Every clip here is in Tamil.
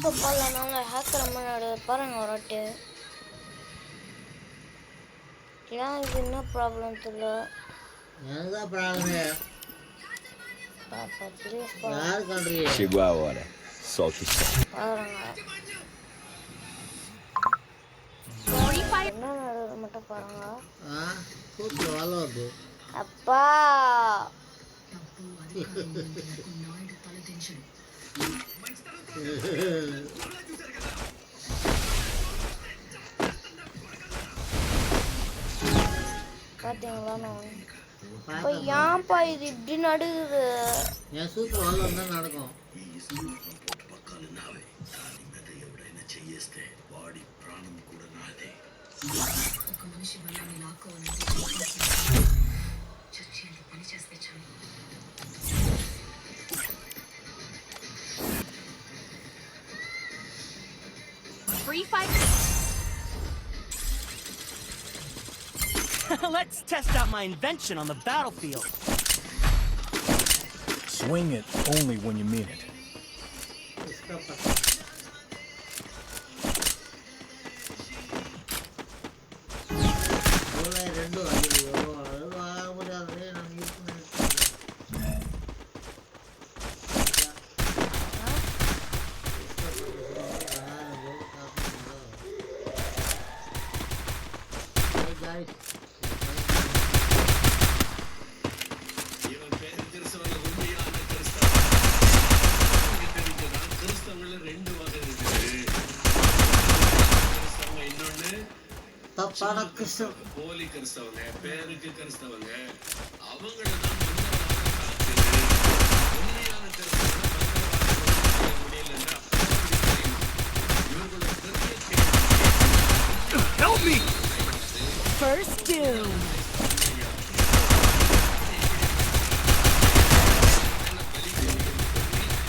போடலனால ஹேக்கர் முன்னாடி பாருங்க ஒரு வாட்டி. ஏன் இது என்ன ப்ராப்ளம் தெரியல. என்னதான் ப்ராப்ளமே? பாப்பா ப்ளீஸ் யார் country? Chegou a hora. Solta o som. பாருங்க. என்ன நடக்குது மட்டும் பாருங்க. கூப்பிட்டு வாழ வருது. அப்பா பாத்தீங்களா நான் இப்போ ஏன்ப்பா இது இப்படி நடக்குது? என் சூப்பர் வாழ தான் நடக்கும். Free fight. Let's test out my invention on the battlefield. Swing it only when you mean it. போலி கிறிஸ்தவங்க, பேருக்கு கிறிஸ்தவங்க, அவங்கள தான் உண்மையான கிறிஸ்தவங்க முடியலன்னா இவங்களோட Help me! First doom.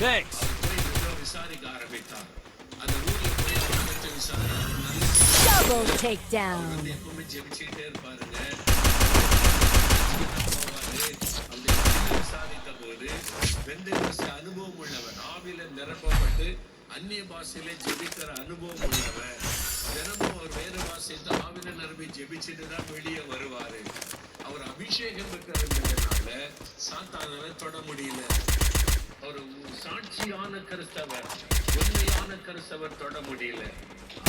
Thanks. விசாரிக்க ஆரம்பித்தார். அந்த ஊர்ல போய் விசாரிக்க Double takedown. எப்பவுமே ஜெபிச்சுட்டே இருப்பாருங்க. விசாரித்த போது அனுபவம் உள்ளவர், ஆவில நிரப்பப்பட்டு அந்நிய பாஷையில ஜெபிக்கிற அனுபவம் உள்ளவர். தினமும் அவர் வேற பாஷையில ஆவில நிரம்பி ஜெபிச்சுட்டு தான் வெளியே வருவாரு. அவர் அபிஷேகம் இருக்கிறதுனால சாத்தானால தொட முடியல. ஒரு சாட்சியான கிறிஸ்தவர், உண்மையான கிறிஸ்தவர் தொட முடியல.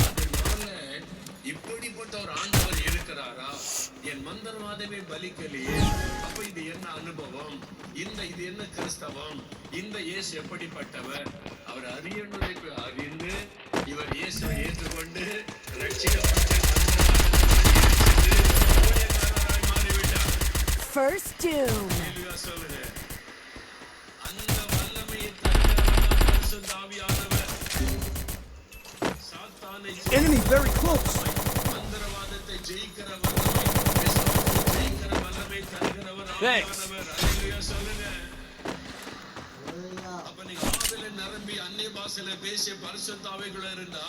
அதனால இப்படிப்பட்ட ஒரு ஆண்டவர் இருக்கிறாரா? என் மந்திரவாதமே பலிக்கலையே. அப்ப இது என்ன அனுபவம்? இது என்ன கிறிஸ்தவம்? இந்த இயேசு எப்படிப்பட்டவர்? அவர் அறியணுதை அறிந்து இவர் இயேசுவை ஏற்றுக்கொண்டு ரட்சிக்கப்பட்டு மாறிவிட்டார். First doom. சொல்லுங்க. அந்த வல்லமையை தருகிறவர் ஆவியானவர். Enemy very close. மந்திரவாதத்தை ஜெயிக்கிற வல்லமை, ஜெயிக்கிற வல்லமை தருகிறவர் ஆவியானவர். அல்லேலூயா சொல்லுங்க. அப்ப நீங்க ஆவில நிரம்பி அந்நிய பாஷையில பேசிய பரிசுத்த ஆவிக்குள்ள இருந்தா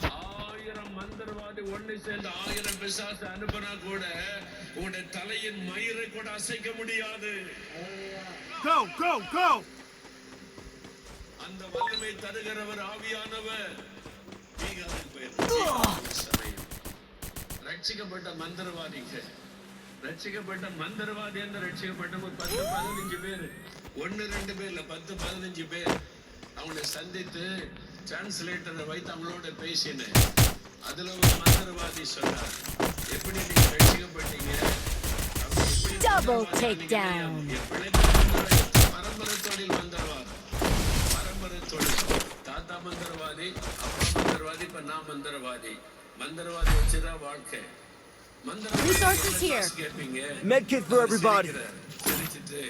1000 மந்திரவாதி ஒண்ணு சேர்ந்து 1000 பிசாசு அனுப்புனா கூட உங்களுடைய தலையின் மயிரை கூட அசைக்க முடியாது. Go, go, go. அந்த வல்லமை தருகிறவர் ஆவியானவர். ரட்சிக்கப்பட்ட மந்திரவாதிங்க, ரட்சிக்கப்பட்ட மந்திரவாதி என்று ரட்சிக்கப்பட்ட 10-15 பேர், 1-2 பேர் இல்ல, 10-15 பேர் அவங்களை சந்தித்து டிரான்ஸ்லேட்டரை வைத்து அவங்களோட பேசினேன். அதுல ஒரு மந்திரவாதி சொன்னார், எப்படி நீங்க ரட்சிக்கப்பட்டீங்க? பரம்பரை தொழில் மந்திரவாதி, பரம்பரை தொழில். தாத்தா மந்திரவாதி, அப்பா மந்திரவாதி, இப்ப நான் மந்திரவாதி. மந்திரவாதி வச்சுதான் வாழ்க்கை. Resources here. Medkit for everybody. சிரிச்சிட்டு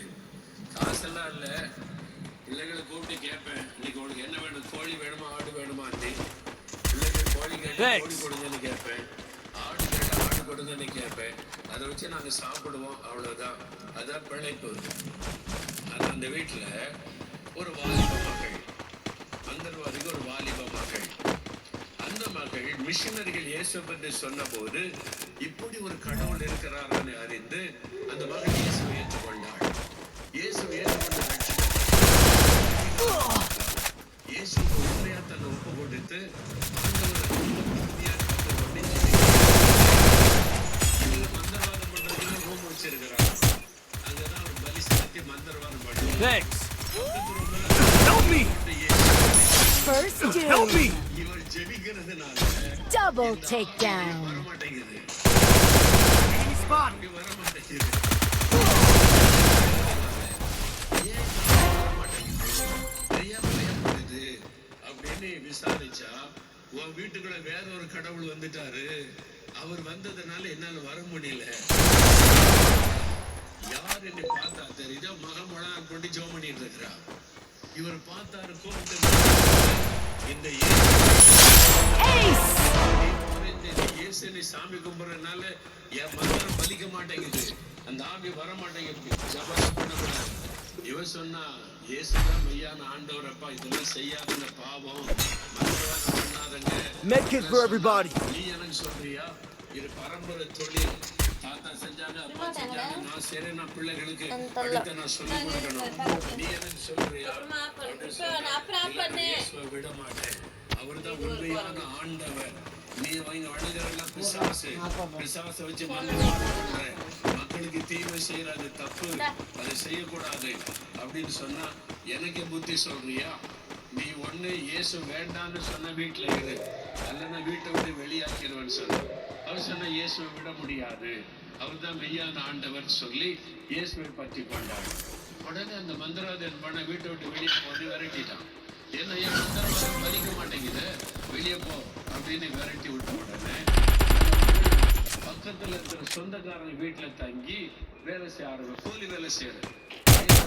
காசெல்லாம் இல்ல, பிள்ளைகளை கூப்பிட்டு கேட்பேன், இன்னைக்கு உனக்கு என்ன வேணும்? கோழி வேணுமா, ஆடு வேணுமா? பிள்ளைகள் கோழி கேட்டா கோழி கொடுங்கன்னு கேட்பேன், ஆடு கேட்டா ஆடு கொடுங்கன்னு கேட்பேன். அதை வச்சு நாங்க சாப்பிடுவோம், அவ்வளவுதான். அதான் பிழைப்பு. அது அந்த வீட்டுல ஒரு வாலிப மகள், மந்திரவாதிக்கு ஒரு வாலிப மகள். அந்த மகள் மிஷனரிகள் இயேசு பற்றி சொன்ன போது இப்படி ஒரு கடவுள் இருக்கிறார்னு அறிந்து அந்த மகள் இயேசுவை ஏற்றுக்கொண்டாள். இயேசுவை ஏற்றுக்கொண்ட இயேசுக்கு உண்மையா தன்னை ஒப்பு கொண்டு ஆண்டவரை ரொம்ப பக்தியா கற்றுக்கொண்டு இவங்க மந்திரவாதம் பண்றதுக்கு ரூம் வச்சிருக்கிறாங்க. அங்கதான் ஒரு பலி செலுத்தி மந்திரவாதம் பண்ணுவாங்க. Thanks. Help me! First Help me! doom. இவள் ஜெபிக்கிறதுனால Double takedown. வரமாட்டேங்குது. Spot. இங்க வரமாட்டேங்குது. ஏன் வரமாட்டேங்குது? ஏன் பயப்படுது அப்படின்னு விசாரிச்சா, உன் வீட்டுக்குள்ள வேற ஒரு கடவுள் வந்துட்டாரு, அவர் வந்ததுனால என்னால வர முடியல. யார் என்று பார்த்தா தெரியுதா, மகமொழா கொண்டு ஜெபம் பண்ணிட்டு இருக்கிறா. இவர் பார்த்தாரு, கூப்பிட்டு இந்த இயேசுவை சாமி கும்பிடுறதுனால என் மந்திரம் பலிக்க மாட்டேங்குது, அந்த ஆவி வர மாட்டேங்குது, ஜெபம் பண்ணக்கூடாது. இவர் சொன்னா, இயேசுதான் மெய்யான ஆண்டவர், அப்பா இதெல்லாம் செய்யாதுங்க, பாவம், மந்திரவாதம் பண்ணாதங்க. Medkit for everybody. நீ எனக்கு சொல்றியா? இது பரம்பரை தொழில், தாத்தா செஞ்சாங்க, அப்பா செஞ்சாங்க, நான் சரி, நான் பிள்ளைகளுக்கு அடுத்து நான் சொல்லிக் கொடுக்கணும். நீ எனக்கு சொல்றியா? இயேசுவை விட மாட்டேன், அவர்தான் உண்மையான ஆண்டவர். நீ அவங்க வணங்குறதெல்லாம் பிசாசு, பிசாசை வச்சு மந்திரவாதம் பண்ற, மக்களுக்கு தீமை செய்யறது தப்பு, அதை செய்யக்கூடாது அப்படின்னு சொன்னா எனக்கு புத்தி சொல்றியா? நீ ஒண்ணு இயேசு வேண்டான்னு சொன்ன வீட்டுல இரு, அல்லனா வீட்டை விட்டு வெளியாக்கிடுவேன்னு சொன்ன. அவர் சொன்ன இயேசுவை விட முடியாது, அவர் தான் மெய்யான ஆண்டவர் சொல்லி இயேசுவை பற்றி கொண்டார். உடனே அந்த மந்திரவாதன் பண்ண வீட்டை விட்டு வெளியே போட்டு விரட்டிட்டான். ஏன்னா என் மந்திரவாதம் பலிக்க மாட்டேங்குது, வெளியே போ அப்படின்னு விரட்டி விட்ட உடனே பக்கத்துல இருக்கிற சொந்தக்காரங்க வீட்டுல தங்கி வேலை செய்ய ஆரம்பிச்சு, கூலி வேலை செய்யறது.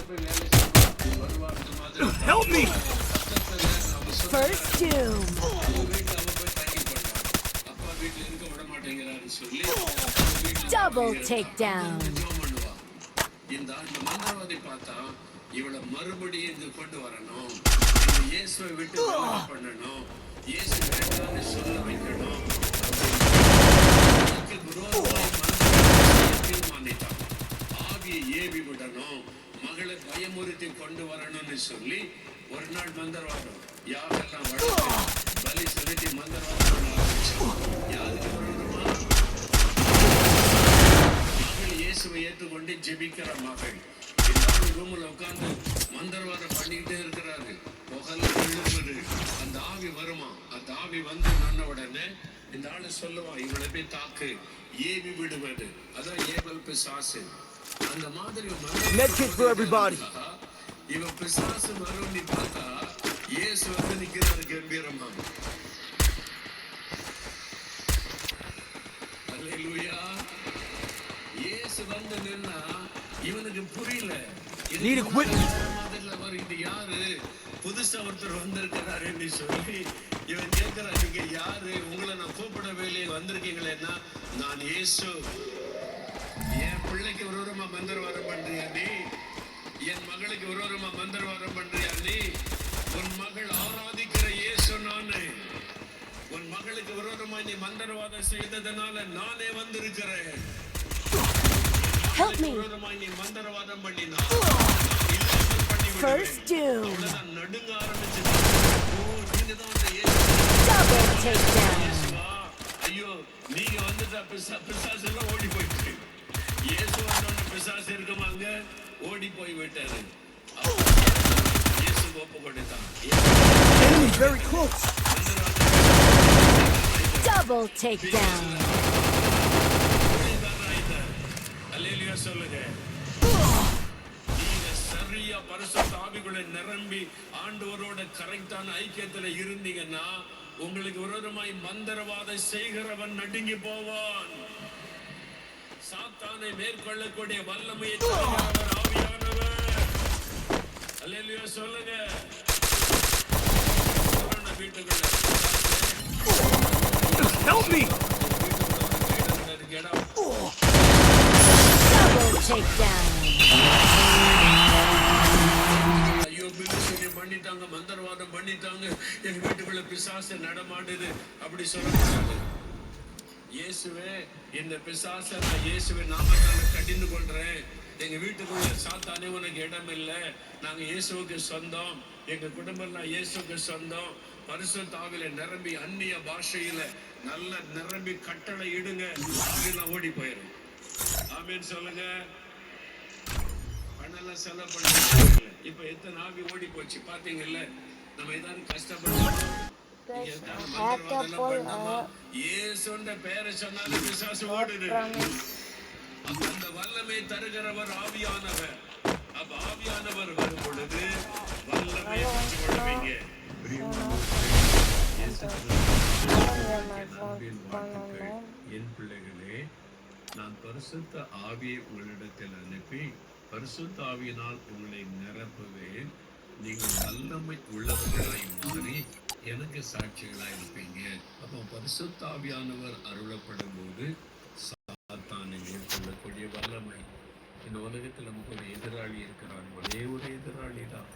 வேலை செய்ய வருவாருக்கு மாதிரி Help me! First doom. வீட்டுல அவ போய் தங்கி போட்டான். அப்பா வீட்டுல இருக்க விட மாட்டேங்கிறாருன்னு சொல்லி Double takedown. ஜெபம் பண்ணுவா. இந்த மந்திரவாதி பார்த்தா இவளை மறுபடியும் இங்க கொண்டு வரணும், இந்த இயேசுவை விட்டு விலக பண்ணணும், இயேசு வேண்டாம்னு சொல்ல வைக்கணும். விரோதமாய் தீர்மானித்தான். ஆவியை ஏவி விடணும், மகளை பயமுறுத்தி கொண்டு வரணும்னு சொல்லி ஒரு நாள் மந்திரவாதம் யாரெல்லாம் வளர்த்து பலி செலுத்தி மந்திரவாதம் பண்ண ஆரம்பிச்சான். யாருக்கு விரோதமா? மகள் இயேசுவை ஏற்றுக்கொண்டு ஜெபிக்கிற மகள் இந்த ரூம்ல உட்கார்ந்து மந்திரவாதம் பண்ணிக்கிட்டே இருக்கிறாரு. புகழ் விழுவது, அந்த ஆவி வருமா, அந்த ஆவி வந்து நின்ன உடனே இந்த ஆளு சொல்லுவான், இவளை போய் தாக்கு, ஏவி விடுவது, அதான் ஏவல் பிசாசு. அந்த மாதிரி Medkit for everybody. இவன் பிசாசு வரும், நீ பார்த்தா இயேசு வந்து நிக்கிறாரு கம்பீரமா. அல்லேலூயா. இயேசு வந்து நின்னா இவனுக்கு புரியல, Need equipment. இது யாரு, புதுசா ஒருத்தர் வந்திருக்கிறாருன்னு சொல்லி இவன் கேட்கிறான், நீங்க யாரு, உங்களை நான் கூப்பிடவே இல்லையே, வந்திருக்கீங்களேன்னா நான் இயேசு. என் பிள்ளைக்கு விரோதமா மந்திரவாதம் பண்றியா நீ? என் மகளுக்கு விரோதமா மந்திரவாதம் பண்றியா நீ? உன் மகள் ஆராதிக்கிற இயேசு நானு. உன் மகளுக்கு விரோதமா நீ மந்திரவாதம் செய்ததனால நானே வந்திருக்கிறேன். Help me. விரோதமா நீ மந்திரவாதம் பண்ணினா First doom. நடுங்க ஆரம்பிச்சது. ஓ, நீங்க தான் அந்த இயேசு. Double takedown. இயேசுவா? ஐயோ, நீங்க வந்துட்டா பிசாசு எல்லாம் ஓடி போயிட்டு. இயேசு வந்தோன்னு பிசாசு இருக்குமாங்க, ஓடி போய் விட்டாரு. இயேசு ஒப்பு கொடுத்தான். Enemy very close. Double takedown. அல்லேலூயா சொல்லுங்க. நீங்க சரியா பரிசுத்த ஆவிக்குள்ள நிரம்பி ஆண்டவரோட கரெக்டான ஐக்கியத்துல இருந்தீங்கன்னா உங்களுக்கு விரோதமாய் மந்திரவாதம் செய்கிறவன் நடுங்கி போவான். சாத்தானை மேற்கொள்ளக்கூடிய வல்லமையை தருகிறவர் ஆவியானவர். அல்லேலூயா சொல்லுங்க. வீட்டுக்குள்ள Help me! Double takedown. ஐயோ, பிலிசுனி பண்ணிட்டாங்க, மந்திரவாதம் பண்ணிட்டாங்க, எங்க வீட்டுக்குள்ள பிசாசு நடமாடுது அப்படி சொல்லக்கூடாது. இயேசுவே, இந்த பிசாசை நான் இயேசுவை நாமத்தால கடிந்து கொள்றேன். எங்க வீட்டுக்குள்ள சாத்தானே உனக்கு இடம் இல்லை, நாங்க இயேசுவுக்கு சொந்தம், எங்க குடும்பம் இயேசுக்கு சொந்தம், பரிசுத்த ஆவியில நிரம்பி அந்நிய பாஷையில நல்ல நிரம்பி கட்டளை இடுங்க, ஆவியில ஓடி போயிடும். ஆமென் சொல்லுங்க. பணம் செலவு பண்ண இப்ப எத்தனை ஆவி ஓடி போச்சு பாத்தீங்கல்ல. நம்ம ஏதாவது கஷ்டப்பட்டோம், ஏசுன்ற பெயரை சொன்னாலும் விசுவாசம் ஓடுது. அந்த வல்லமை தருகிறவர் ஆவியானவர். அப்ப ஆவியானவர் வரும் பொழுது வல்லமை கொள்வீங்க. என் பிள்ளைகளே, நான் பரிசுத்த ஆவியை உங்களிடத்தில் அனுப்பி பரிசுத்த ஆவியினால் உங்களை நிரப்புவேன். நீங்கள் வல்லமை உள்ளவர்களாய் மாறி எனக்கு சாட்சிகளாய் இருப்பீங்க. அப்போ பரிசுத்த ஆவியானவர் அருளப்படும் போது சாத்தானை மேற்கொள்ளக்கூடிய வல்லமை. இந்த உலகத்தில் நமக்கு ஒரு எதிராளி இருக்கிறான், ஒரே ஒரு எதிராளி தான்.